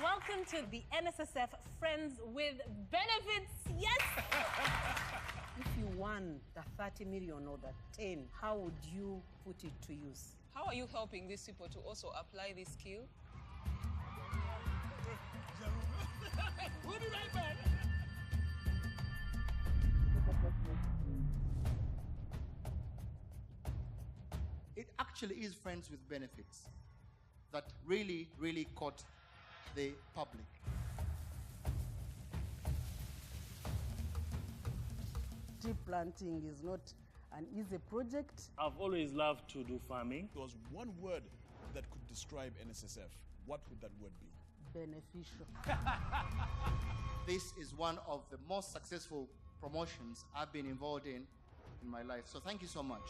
welcome to the NSSF Friends with Benefits. Yes! If you won the 30 million or the 10, how would you put it to use? How are you helping these people to also apply this skill? We'll be right back. It actually is Friends with Benefits that really caught the public. Tree planting is not an easy project. I've always loved to do farming. There was one word that could describe NSSF. What would that word be? Beneficial. This is one of the most successful promotions I've been involved in my life. So thank you so much.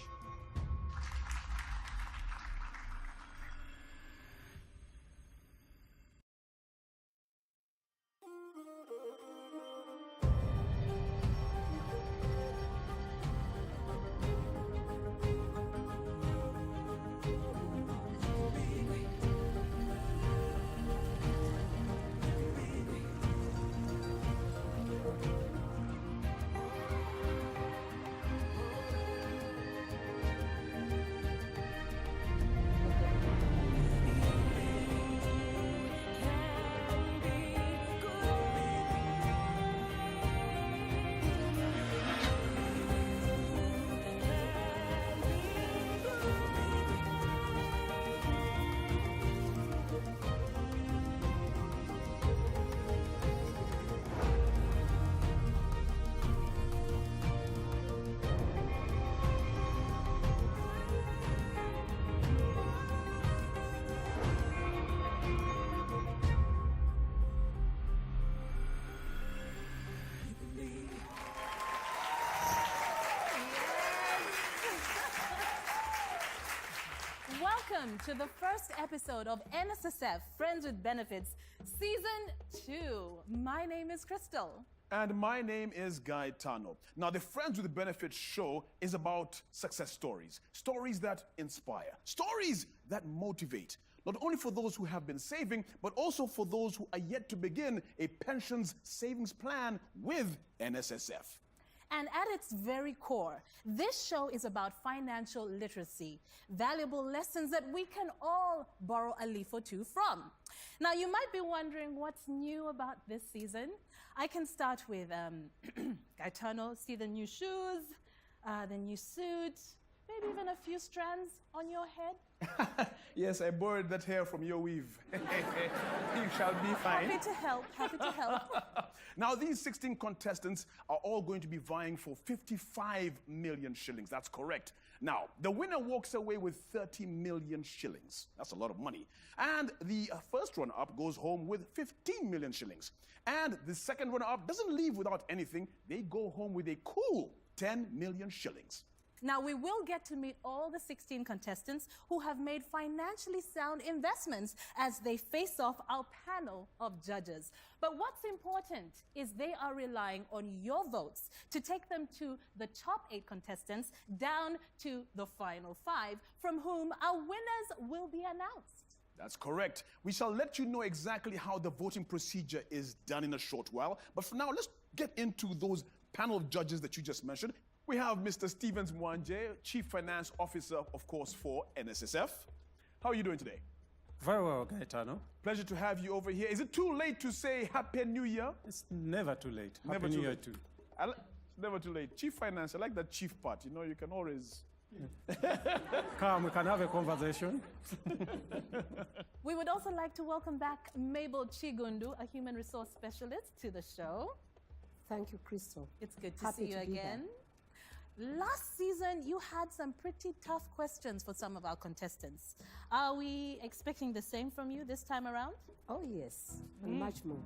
Welcome to the first episode of NSSF Friends with Benefits, Season 2. My name is Crystal. And my name is Guy Tano. Now, the Friends with Benefits show is about success stories. Stories that inspire. Stories that motivate. Not only for those who have been saving, but also for those who are yet to begin a pensions savings plan with NSSF. And at its very core, this show is about financial literacy, valuable lessons that we can all borrow a leaf or two from. Now, you might be wondering what's new about this season. I can start with Gaetano, see the new shoes, the new suit, maybe even a few strands on your head. Yes, I borrowed that hair from your weave. You shall be fine. Happy to help, happy to help. Now, these 16 contestants are all going to be vying for 55 million shillings. That's correct. Now, the winner walks away with 30 million shillings. That's a lot of money. And the first runner-up goes home with 15 million shillings. And the second runner-up doesn't leave without anything. They go home with a cool 10 million shillings. Now, we will get to meet all the 16 contestants who have made financially sound investments as they face off our panel of judges. But what's important is they are relying on your votes to take them to the top 8 contestants down to the final 5, from whom our winners will be announced. That's correct. We shall let you know exactly how the voting procedure is done in a short while. But for now, let's get into those panel of judges that you just mentioned. We have Mr. Stevens Mwanje, Chief Finance Officer, of course, for NSSF. How are you doing today? Very well, Gaetano. Pleasure to have you over here. Is it too late to say Happy New Year? It's never too late. Never Happy too New Year late. too. It's never too late. Chief Finance, I like that chief part. You know, you can always... Come, we can have a conversation. We would also like to welcome back Mabel Chigundu, a human resource specialist, to the show. Thank you, Crystal. It's good to Happy see you to be again. Last season, you had some pretty tough questions for some of our contestants. Are we expecting the same from you this time around? Oh, yes, and much more.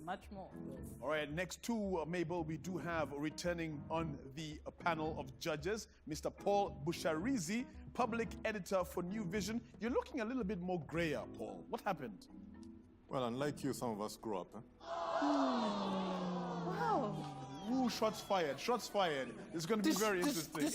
Much more. Yes. All right, next to Mabel, we do have returning on the panel of judges, Mr. Paul Busharizi, public editor for New Vision. You're looking a little bit more grayer, Paul. What happened? Well, unlike you, some of us grew up. Wow. Ooh, shots fired, shots fired. It's going to be very interesting.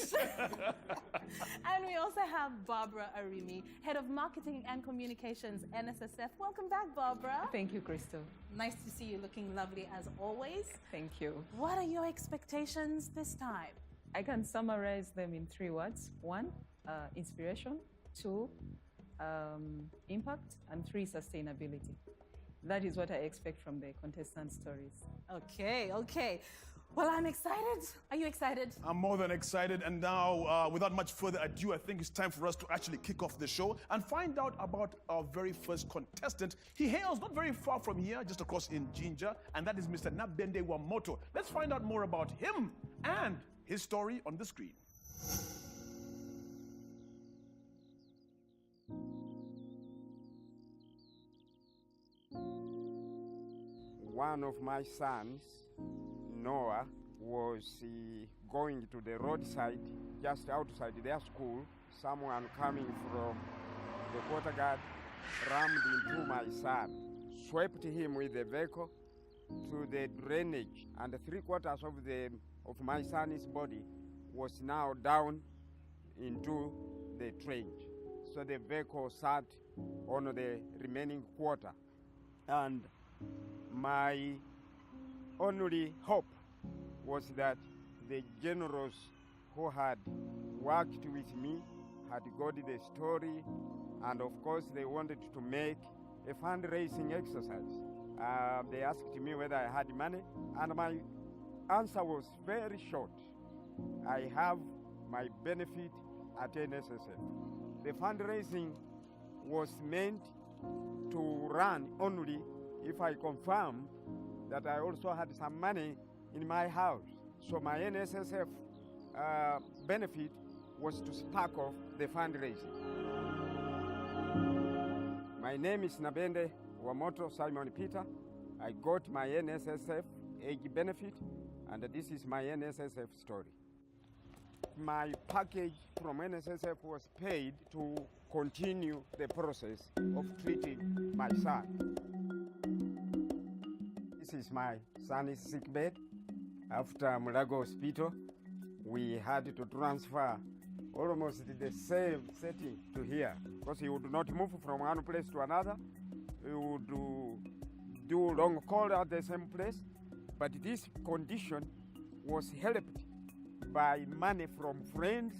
And we also have Barbara Arimi, Head of Marketing and Communications, NSSF. Welcome back, Barbara. Thank you, Crystal. Nice to see you looking lovely as always. Thank you. What are your expectations this time? I can summarize them in 3 words. 1, inspiration. 2, impact. And 3, sustainability. That is what I expect from the contestant stories. Okay, okay. Well, I'm excited. Are you excited? I'm more than excited. And now, without much further ado, I think it's time for us to actually kick off the show and find out about our very first contestant. He hails not very far from here, just across in Jinja, and that is Mr. Nabende Wamoto. Let's find out more about him and his story on the screen. One of my sons, Noah, was going to the roadside just outside their school. Someone coming from the quarter guard rammed into my son, swept him with the vehicle to the drainage, and 3/4 of my son's body was now down into the trench. So the vehicle sat on the remaining quarter, and my only hope was that the generals who had worked with me had got the story, and of course they wanted to make a fundraising exercise. They asked me whether I had money, and my answer was very short. I have my benefit at NSSF. The fundraising was meant to run only if I confirmed that I also had some money in my house. So my NSSF benefit was to spark off the fundraising. My name is Nabende Wamoto Simon Peter. I got my NSSF age benefit, and this is my NSSF story. My package from NSSF was paid to continue the process of treating my son. This is my son's sick bed. After Mulago Hospital, we had to transfer almost the same setting to here, because he would not move from one place to another. He would do long call at the same place, but this condition was helped by money from friends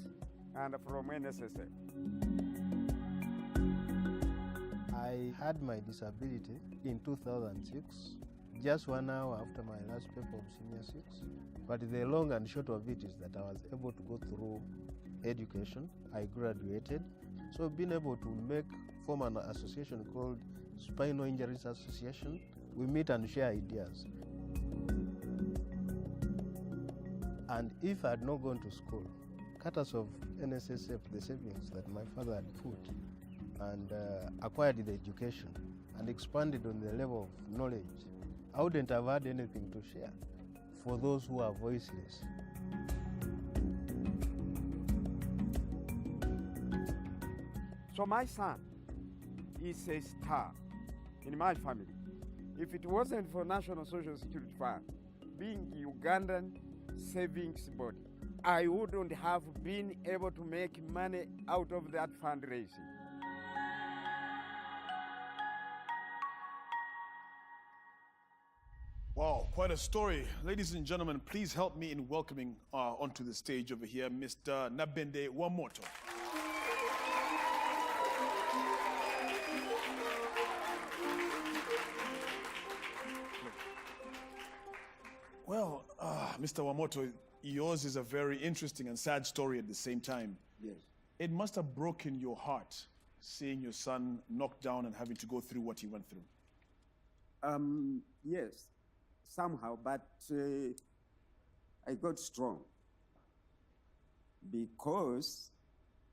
and from NSSF. I had my disability in 2006, just 1 hour after my last paper of Senior 6. But the long and short of it is that I was able to go through education. I graduated. So being able to form an association called Spinal Injuries Association, we meet and share ideas. And if I had not gone to school, cutters of NSSF, the savings that my father had put, and acquired the education and expanded on the level of knowledge, I wouldn't have had anything to share for those who are voiceless. So my son is a star in my family. If it wasn't for National Social Security Fund, being Ugandan savings body, I wouldn't have been able to make money out of that fundraising. Wow, quite a story. Ladies and gentlemen, please help me in welcoming onto the stage over here, Mr. Nabende Wamoto. Well, Mr. Wamoto, yours is a very interesting and sad story at the same time. Yes. It must have broken your heart seeing your son knocked down and having to go through what he went through. Yes, somehow, but I got strong because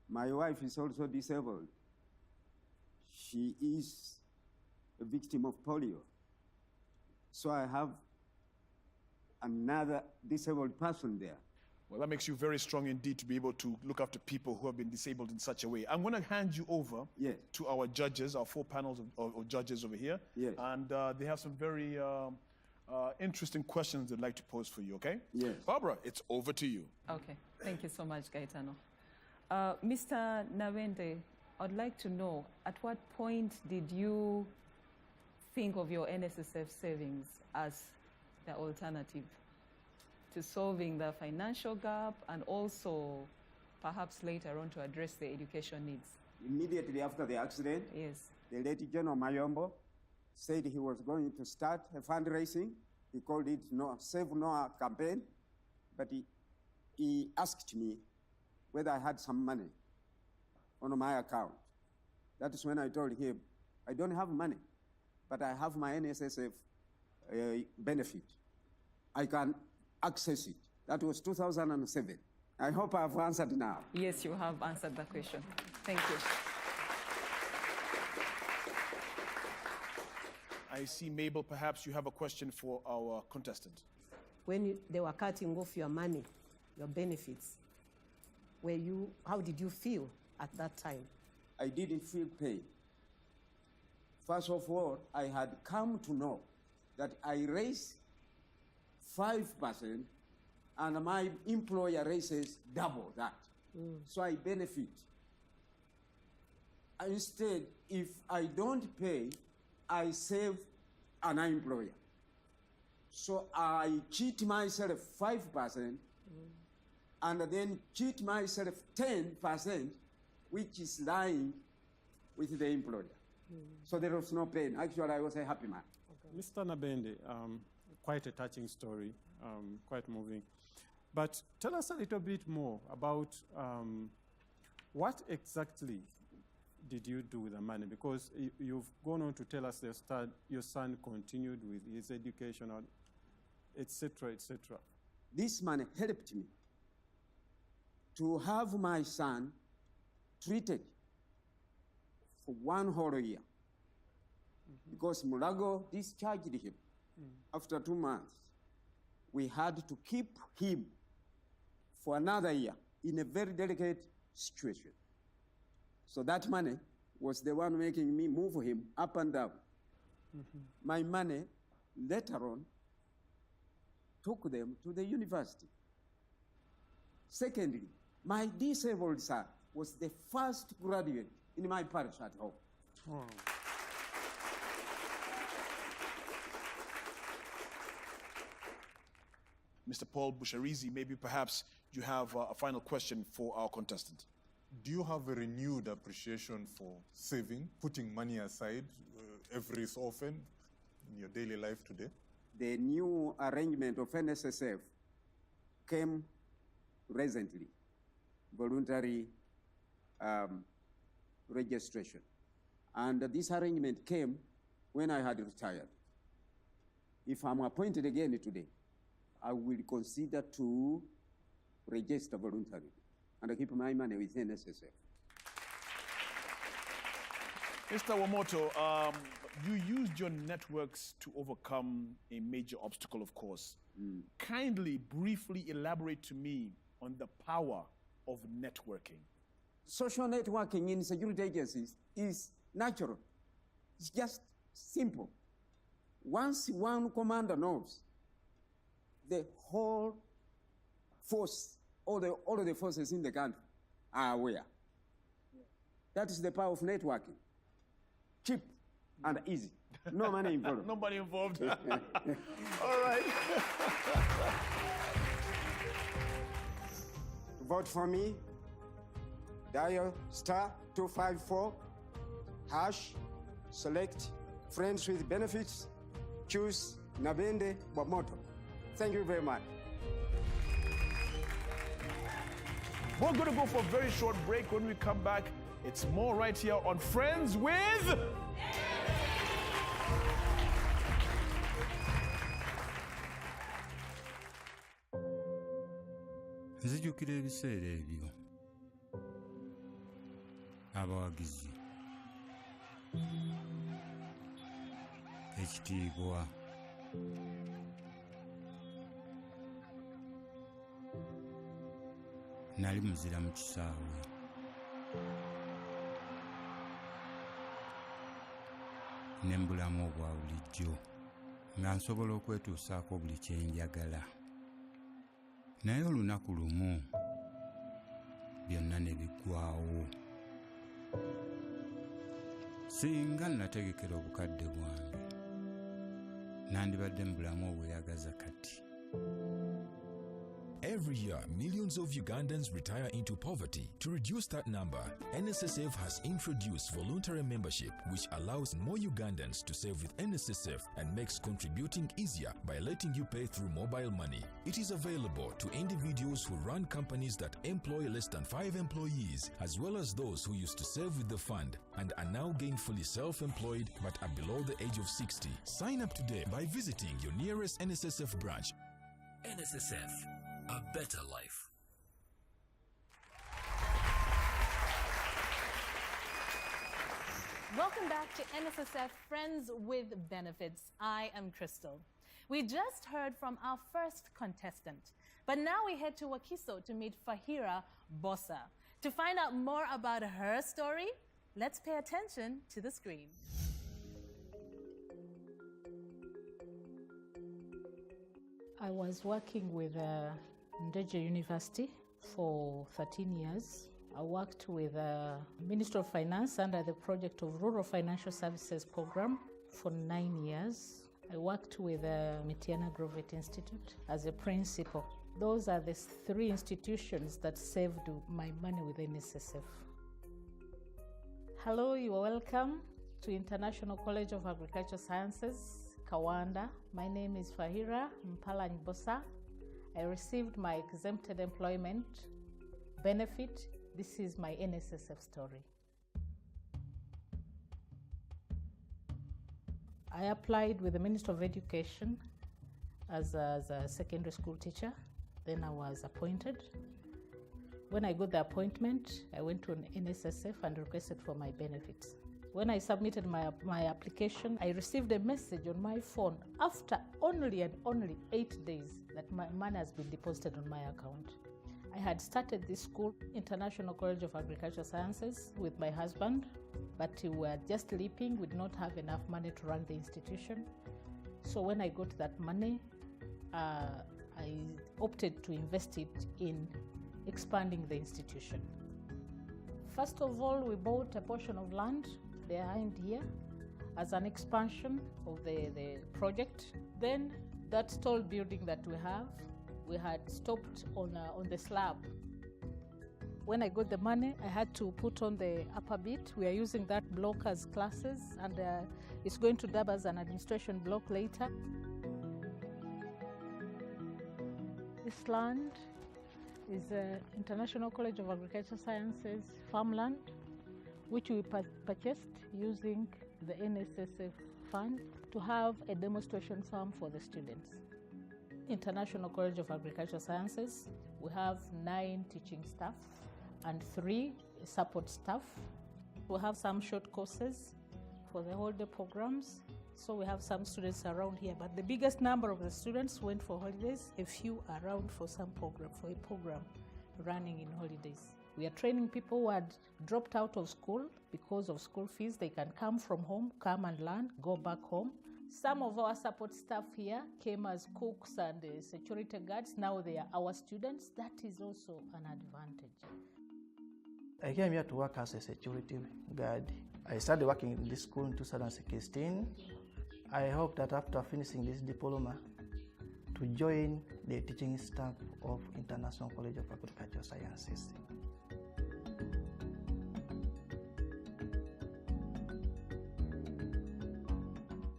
my wife is also disabled. She is a victim of polio. So I have another disabled person there. Well, that makes you very strong indeed to be able to look after people who have been disabled in such a way. I'm going to hand you over to our judges, our 4 panels of judges over here. Yes. And they have some very interesting questions they'd like to pose for you, okay? Yes. Barbara, it's over to you. Okay, thank you so much, Gaetano. Mr. Nabende, I'd like to know, at what point did you think of your NSSF savings as the alternative to solving the financial gap and also perhaps later on to address the education needs? Immediately after the accident, Yes. the late General Mayombo said he was going to start a fundraising. He called it Save Noah campaign, but he asked me whether I had some money on my account. That is when I told him, I don't have money, but I have my NSSF benefit. I can access it. That was 2007. I hope I've answered now. Yes, you have answered the question. Thank you. I see, Mabel, perhaps you have a question for our contestant. When they were cutting off your money, your benefits, how did you feel at that time? I didn't feel pain. First of all, I had come to know that I raise 5% and my employer raises double that. So I benefit. Instead, if I don't pay, I save an employer. So I cheat myself 5% and then cheat myself 10%, which is lying with the employer. So there was no pain. Actually, I was a happy man. Mr. Nabende, quite a touching story, quite moving. But tell us a little bit more about what exactly did you do with the money? Because you've gone on to tell us your son continued with his education, etc., etc. This money helped me to have my son treated for 1 whole year. Because Mulago discharged him after 2 months. We had to keep him for another year in a very delicate situation. So that money was the one making me move him up and down. My money later on took them to the university. Secondly, my disabled son was the first graduate in my parish at home. Oh. Mr. Paul Busharizi, maybe perhaps you have a final question for our contestant. Do you have a renewed appreciation for saving, putting money aside every so often in your daily life today? The new arrangement of NSSF came recently, voluntary registration. And this arrangement came when I had retired. If I'm appointed again today, I will consider to register voluntarily and keep my money with NSSF. Mr. Wamoto, you used your networks to overcome a major obstacle, of course. Kindly, briefly elaborate to me on the power of networking. Social networking in security agencies is natural. It's just simple. Once one commander knows, the whole force, all of the forces in the country are aware. That is the power of networking. Cheap and easy. No money involved. No money involved. All right. Vote for me. Dial *254#. Select friends with benefits. Choose Nabende Wamoto. Thank you very much. We're going to go for a very short break. When we come back, it's more right here on Friends with... Nzijukira ebiseera ebyo abawagizi ekitiibwa nali muzira mu kisaawe ne mbulamu obwa bulijjo nga nsobola okwetuusaako buli kye njagala. Naye olunaku lumu byonna ne biggwaawo. Singa nategekera obukadde bwange nandibadde mu bulamu obweyagaza kati. Every year, millions of Ugandans retire into poverty. To reduce that number, NSSF has introduced voluntary membership, which allows more Ugandans to save with NSSF and makes contributing easier by letting you pay through mobile money. It is available to individuals who run companies that employ less than 5 employees, as well as those who used to save with the fund and are now gainfully self-employed but are below the age of 60. Sign up today by visiting your nearest NSSF branch. NSSF. A better life. Welcome back to NSSF Friends with Benefits. I am Crystal. We just heard from our first contestant, but now we head to Wakiso to meet Faheera Bbosa. To find out more about her story, let's pay attention to the screen. I was working with Nabende University for 13 years. I worked with the Ministry of Finance under the project of Rural Financial Services Program for 9 years. I worked with the Mitiana Grovet Institute as a principal. Those are the 3 institutions that saved my money with NSSF. Hello, you are welcome to International College of Agricultural Sciences, Kawanda. My name is Faheera Bbosa. I received my exempted employment benefit. This is my NSSF story. I applied with the Ministry of Education as a secondary school teacher. Then I was appointed. When I got the appointment, I went to an NSSF and requested for my benefits. When I submitted my application, I received a message on my phone after only 8 days that my money has been deposited on my account. I had started this school, International College of Agricultural Sciences, with my husband, but we were just leaping. We did not have enough money to run the institution. So when I got that money, I opted to invest it in expanding the institution. First of all, we bought a portion of land behind here as an expansion of the project. Then that tall building that we had stopped on the slab. When I got the money, I had to put on the upper bit. We are using that block as classes, and it's going to double as an administration block later. This land is International College of Agricultural Sciences farmland, which we purchased using the NSSF fund to have a demonstration farm for the students. International College of Agricultural Sciences, we have 9 teaching staff and 3 support staff. We have some short courses for the holiday programs, so we have some students around here, but the biggest number of the students went for holidays, a few around for a program running in holidays. We are training people who had dropped out of school because of school fees. They can come from home, come and learn, go back home. Some of our support staff here came as cooks and security guards. Now they are our students. That is also an advantage. I came here to work as a security guard. I started working in this school in 2016. I hope that after finishing this diploma, to join the teaching staff of International College of Agricultural Sciences.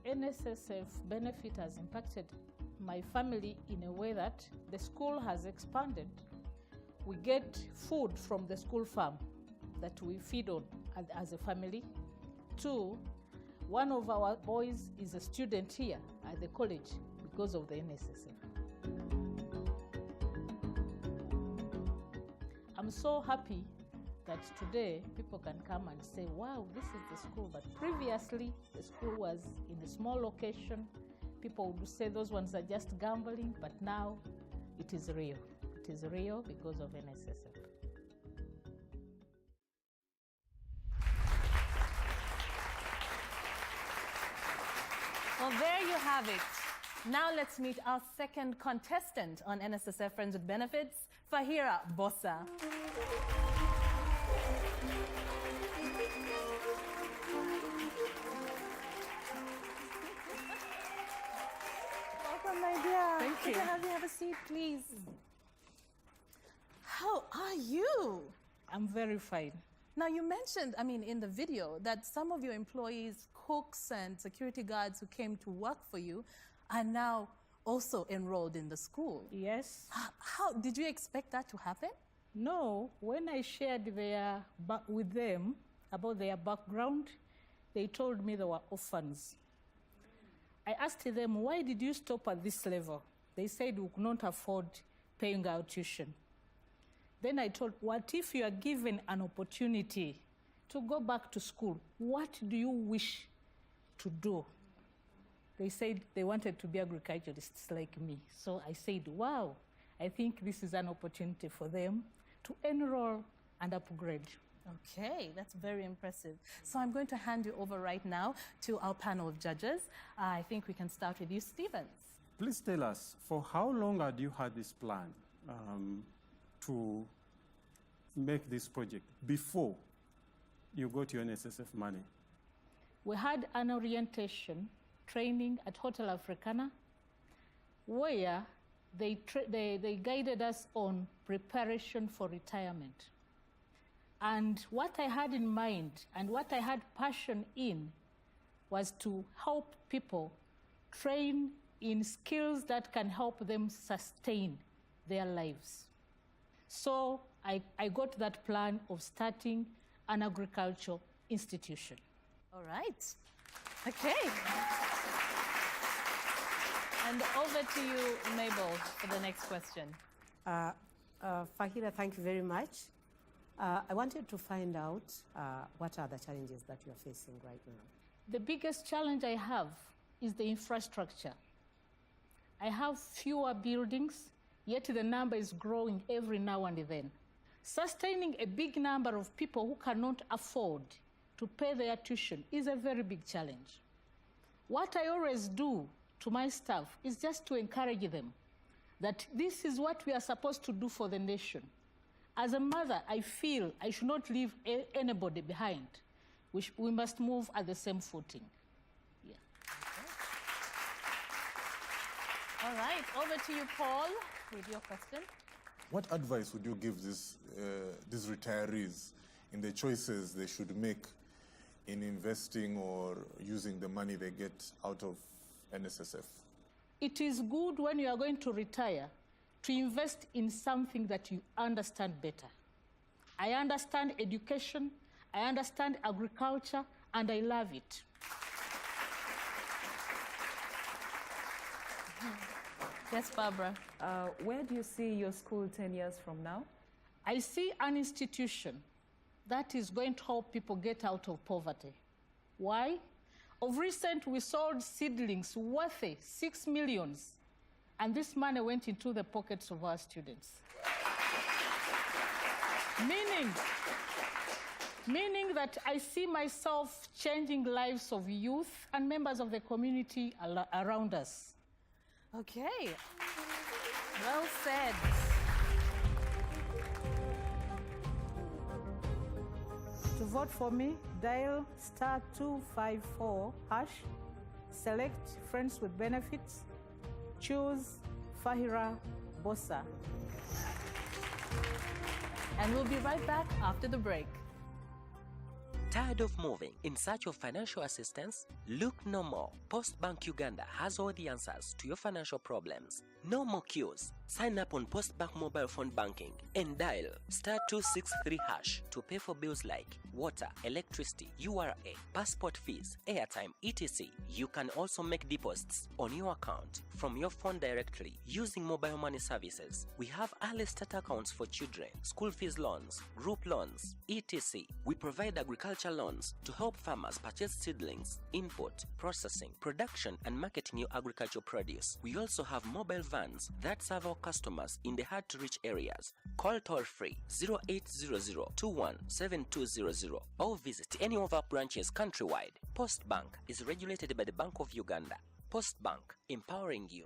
NSSF benefit has impacted my family in a way that the school has expanded. We get food from the school farm that we feed on as a family. 2, one of our boys is a student here at the college because of the NSSF. I'm so happy that today people can come and say, wow, this is the school. But previously, the school was in a small location. People would say those ones are just gambling, but now it is real. It is real because of NSSF. Well, there you have it. Now let's meet our second contestant on NSSF Friends with Benefits, Faheera Bbosa. Welcome, my dear. Thank you. Can I have you have a seat, please? How are you? I'm very fine. Now, you mentioned, in the video, that some of your employees, cooks and security guards who came to work for you, are now also enrolled in the school. Yes. How did you expect that to happen? No, when I shared with them about their background, they told me they were orphans. I asked them, why did you stop at this level? They said we could not afford paying our tuition. Then I told, what if you are given an opportunity to go back to school? What do you wish to do? They said they wanted to be agriculturists like me. So I said, wow, I think this is an opportunity for them to enroll and upgrade. Okay, that's very impressive. So I'm going to hand you over right now to our panel of judges. I think we can start with you, Stevens. Please tell us, for how long had you had this plan to make this project before you got your NSSF money? We had an orientation training at Hotel Africana where they guided us on preparation for retirement. And what I had in mind and what I had passion in was to help people train in skills that can help them sustain their lives. So I got that plan of starting an agricultural institution. All right. Okay. And over to you, Mabel, for the next question. Faheera, thank you very much. I wanted to find out what are the challenges that you are facing right now? The biggest challenge I have is the infrastructure. I have fewer buildings, yet the number is growing every now and then. Sustaining a big number of people who cannot afford to pay their tuition is a very big challenge. What I always do to my staff is just to encourage them that this is what we are supposed to do for the nation. As a mother, I feel I should not leave anybody behind. We must move at the same footing. Yeah. Okay. All right, over to you, Paul, with your question. What advice would you give these retirees in the choices they should make in investing or using the money they get out of NSSF? It is good when you are going to retire to invest in something that you understand better. I understand education, I understand agriculture, and I love it. Yes, Barbara. Where do you see your school 10 years from now? I see an institution that is going to help people get out of poverty. Why? Of recent, we sold seedlings worth 6 million, and this money went into the pockets of our students. Meaning that I see myself changing lives of youth and members of the community around us. Okay, well said. To vote for me, dial *254#, select Friends with Benefits, choose Faheera Bbosa. And we'll be right back after the break. Tired of moving in search of financial assistance? Look no more. PostBank Uganda has all the answers to your financial problems. No more queues. Sign up on PostBank mobile phone banking and dial *263# to pay for bills like water, electricity, URA, passport fees, airtime, etc. You can also make deposits on your account from your phone directly using mobile money services. We have early start accounts for children, school fees loans, group loans, etc. We provide agriculture loans to help farmers purchase seedlings, input, processing, production, and marketing your agricultural produce. We also have mobile vans that serve our customers in the hard-to-reach areas. Call toll-free 0800-217200 or visit any of our branches countrywide. PostBank is regulated by the Bank of Uganda. PostBank, empowering you.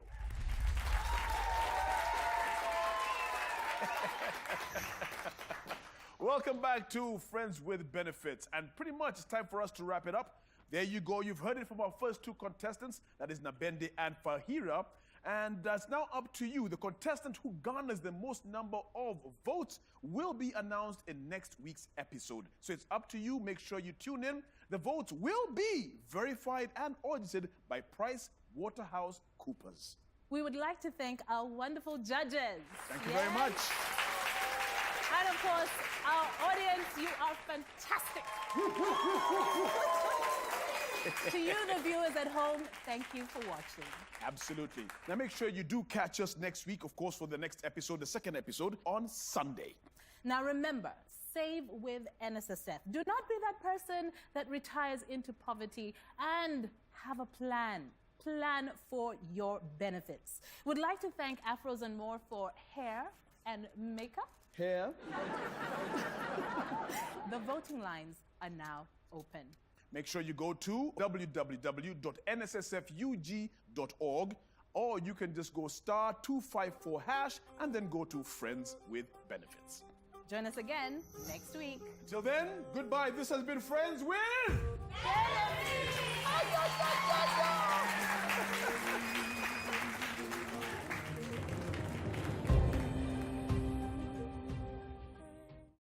Welcome back to Friends with Benefits. And pretty much it's time for us to wrap it up. There you go. You've heard it from our first two contestants. That is Nabende and Faheera. And that's now up to you. The contestant who garners the most number of votes will be announced in next week's episode. So it's up to you. Make sure you tune in. The votes will be verified and audited by PricewaterhouseCoopers. We would like to thank our wonderful judges. Thank you very much. And of course, our audience, you are fantastic. To you, the viewers at home, thank you for watching. Absolutely. Now make sure you do catch us next week, of course, for the next episode, the second episode, on Sunday. Now remember, save with NSSF. Do not be that person that retires into poverty, and have a plan. Plan for your benefits. Would like to thank Afros and More for hair and makeup. Hair. The voting lines are now open. Make sure you go to www.nssfug.org, or you can just go *254# and then go to Friends with Benefits. Join us again next week. Till then, goodbye. This has been Friends with Benefits.